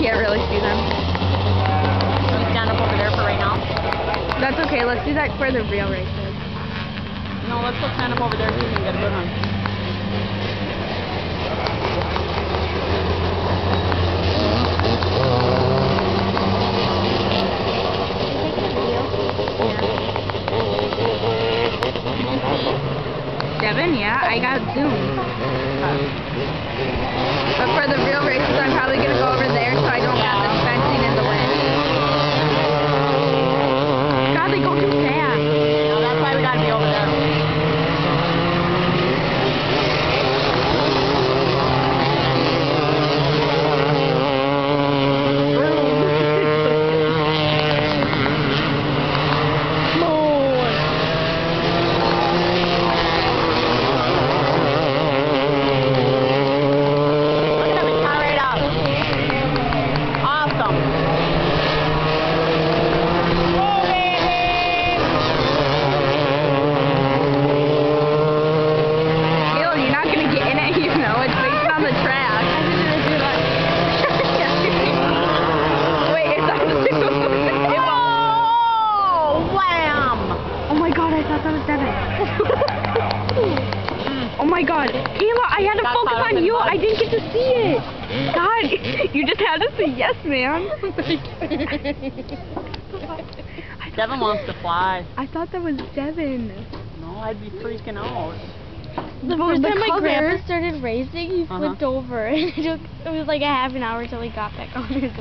can't really see them. Can we stand up over there for right now? That's okay. Let's do that for the real races. No, let's go stand up over there so we can get a good one. Devin, yeah, I got Zoom. But for the real races, I'm probably going to go over there so I don't have the fencing in the way. God, they go too fast. No, that's why we got to be over there. Oh my god, Kayla, I had to focus on you. I didn't get to see it. God, you just had to say yes, man. Devin wants to fly. I thought that was Devin. No, I'd be freaking out. The first time my grandpa started racing, he flipped over. And it was like a half an hour till he got back on his